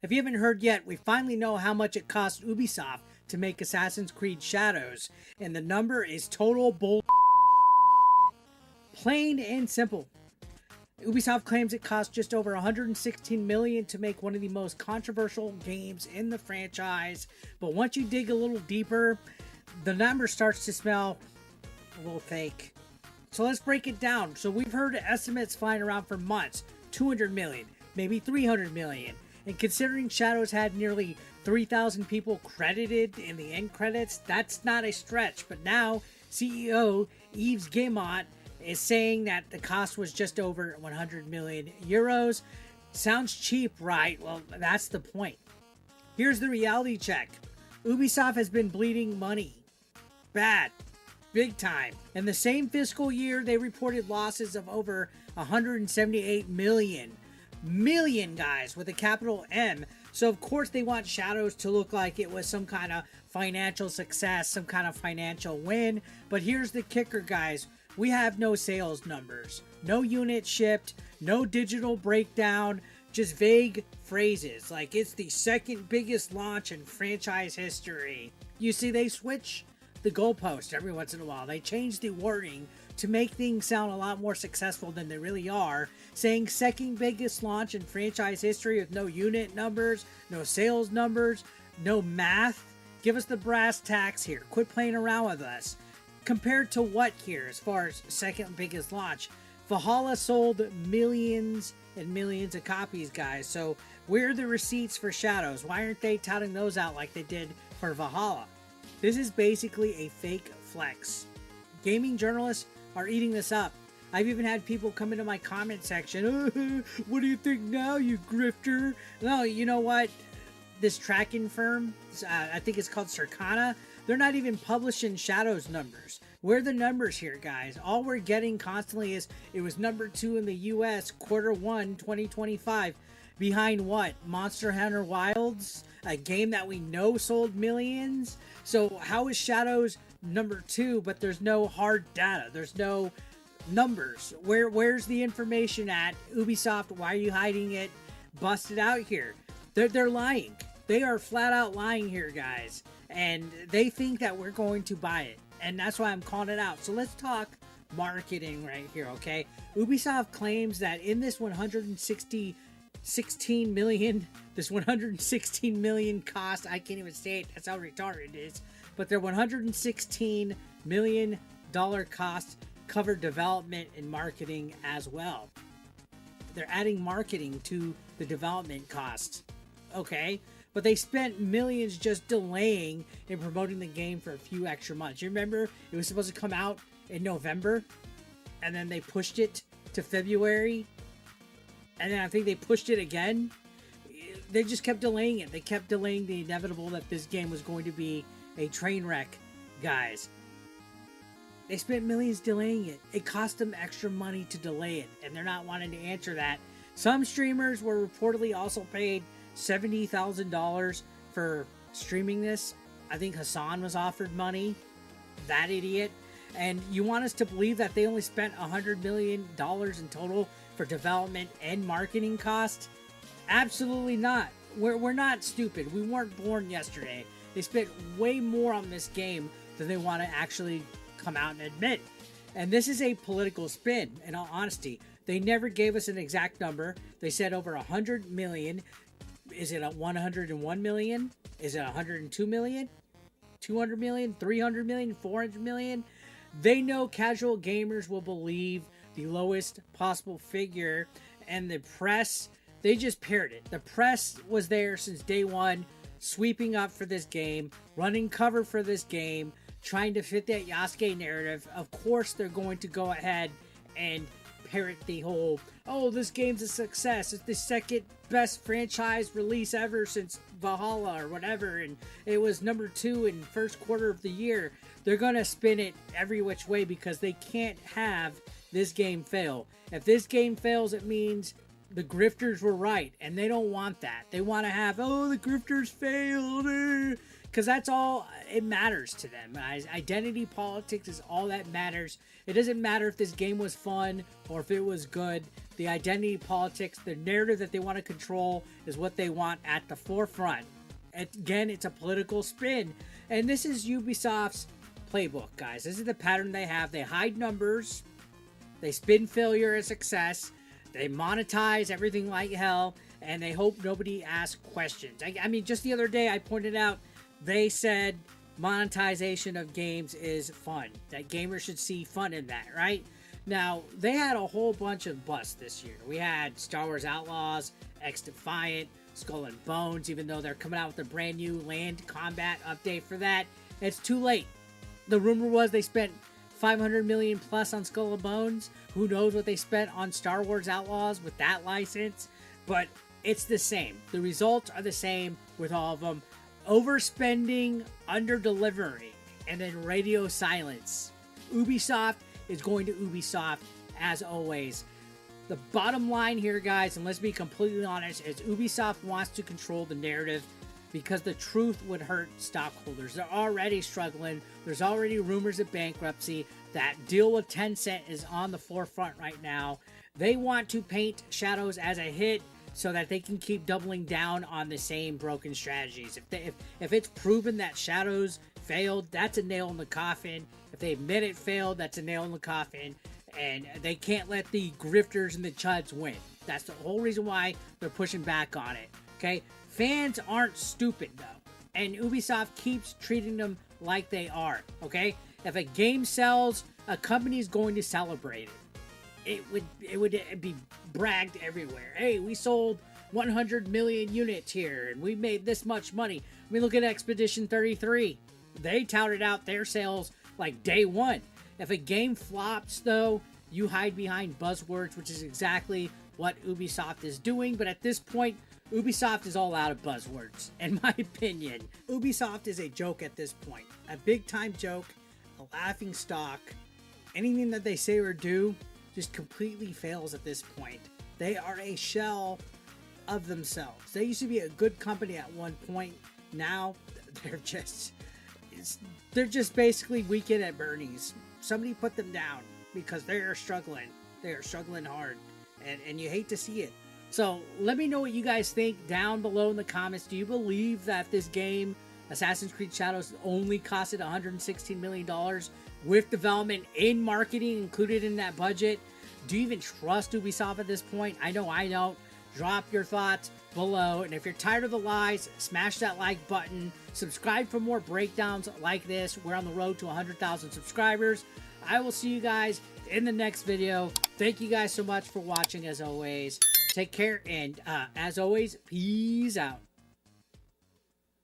If you haven't heard yet, we finally know how much it cost Ubisoft to make Assassin's Creed Shadows, and the number is total bull. Plain and simple. Ubisoft claims it cost just over 116 million to make one of the most controversial games in the franchise, but once you dig a little deeper, the number starts to smell a little fake. So let's break it down. So we've heard estimates flying around for months, 200 million, maybe 300 million. And considering Shadows had nearly 3,000 people credited in the end credits, that's not a stretch. But now, CEO Yves Guillemot is saying that the cost was just over 100 million euros. Sounds cheap, right? Well, that's the point. Here's the reality check. Ubisoft has been bleeding money. Bad. Big time. In the same fiscal year, they reported losses of over 178 million. Million, guys, with a capital M. So of course they want Shadows to look like it was some kind of financial success, some kind of financial win. But here's the kicker, guys. We have no sales numbers, no units shipped, no digital breakdown, just vague phrases like it's the second biggest launch in franchise history. You see, they switch the goalpost every once in a while. They change the wording to make things sound a lot more successful than they really are, saying second biggest launch in franchise history with no unit numbers, no sales numbers, no math. Give us the brass tacks here. Quit playing around with us. Compared to what here as far as second biggest launch? Valhalla sold millions and millions of copies, guys. So where are the receipts for Shadows? Why aren't they touting those out like they did for Valhalla? This is basically a fake flex. Gaming journalists are eating this up. I've even had people come into my comment section, what do you think now, you grifter? No, you know what? This tracking firm, I think it's called Circana, they're not even publishing Shadows numbers. Where are the numbers here, guys? All we're getting constantly is it was number 2 in the US, Q1 2025. Behind what? Monster Hunter Wilds? A game that we know sold millions? So how is Shadows number 2, but there's no hard data? There's no numbers. Where's the information at? Ubisoft, why are you hiding it? Bust it out here. They're lying. They are flat out lying here, guys. And they think that we're going to buy it. And that's why I'm calling it out. So let's talk marketing right here, okay? Ubisoft claims that in this 116 million cost, I can't even say it, that's how retarded it is, but their $116 million cost covered development and marketing as well. They're adding marketing to the development costs, okay? But they spent millions just delaying and promoting the game for a few extra months. You remember it was supposed to come out in November, and then they pushed it to February, and then I think they pushed it again. They just kept delaying it. They kept delaying the inevitable that this game was going to be a train wreck, guys. They spent millions delaying it. It cost them extra money to delay it, and they're not wanting to answer that. Some streamers were reportedly also paid $70,000 for streaming this. I think Hassan was offered money. That idiot. And you want us to believe that they only spent $100 million in total for development and marketing costs? Absolutely not. We're not stupid. We weren't born yesterday. They spent way more on this game than they want to actually come out and admit. And this is a political spin, in all honesty. They never gave us an exact number. They said over 100 million. Is it 101 million? Is it 102 million? 200 million? 300 million? 400 million? They know casual gamers will believe the lowest possible figure, and the press, they just paired it. The press was there since day one, sweeping up for this game, running cover for this game, trying to fit that Yasuke narrative. Of course they're going to go ahead and parrot the whole, oh, this game's a success, it's the second best franchise release ever since Valhalla or whatever, and it was number 2 in first quarter of the year. They're gonna spin it every which way because they can't have this game fail. If this game fails, it means the grifters were right, and they don't want that. They want to have, oh, the grifters failed, because that's all it matters to them. Identity politics is all that matters. It doesn't matter if this game was fun or if it was good. The identity politics, the narrative that they want to control, is what they want at the forefront. Again, it's a political spin, and this is Ubisoft's playbook, guys. This is the pattern they have. They hide numbers, they spin failure as success, they monetize everything like hell, and they hope nobody asks questions. I mean, just the other day I pointed out, they said monetization of games is fun, that gamers should see fun in that, right? Now, they had a whole bunch of busts this year. We had Star Wars Outlaws, X Defiant, Skull and Bones, even though they're coming out with a brand new land combat update for that. It's too late. The rumor was they spent $500 million plus on Skull and Bones. Who knows what they spent on Star Wars Outlaws with that license? But it's the same. The results are the same with all of them. Overspending, underdelivering, and then radio silence. Ubisoft is going to Ubisoft as always. The bottom line here, guys, and let's be completely honest, is Ubisoft wants to control the narrative because the truth would hurt stockholders. They're already struggling. There's already rumors of bankruptcy. That deal with Tencent is on the forefront right now. They want to paint Shadows as a hit so that they can keep doubling down on the same broken strategies. If it's proven that Shadows failed, that's a nail in the coffin. If they admit it failed, that's a nail in the coffin. And they can't let the grifters and the chuds win. That's the whole reason why they're pushing back on it. Okay? Fans aren't stupid, though. And Ubisoft keeps treating them like they are. Okay? If a game sells, a company's going to celebrate it. It would be bragged everywhere. Hey, we sold 100 million units here, and we made this much money. I mean, look at Expedition 33. They touted out their sales like day one. If a game flops, though, you hide behind buzzwords, which is exactly what Ubisoft is doing. But at this point, Ubisoft is all out of buzzwords, in my opinion. Ubisoft is a joke at this point. A big-time joke, a laughing stock. Anything that they say or do just completely fails at this point. They are a shell of themselves. They used to be a good company at one point. Now, they're just basically Weekend at Bernie's. Somebody put them down because they are struggling. They are struggling hard, and you hate to see it. So let me know what you guys think down below in the comments. Do you believe that this game, Assassin's Creed Shadows, only costed $116 million with development and marketing included in that budget? Do you even trust Ubisoft at this point? I know I don't. Drop your thoughts below, and if you're tired of the lies, smash that like button. Subscribe for more breakdowns like this. We're on the road to 100,000 subscribers. I will see you guys in the next video. Thank you guys so much for watching, as always. Take care, and as always, peace out.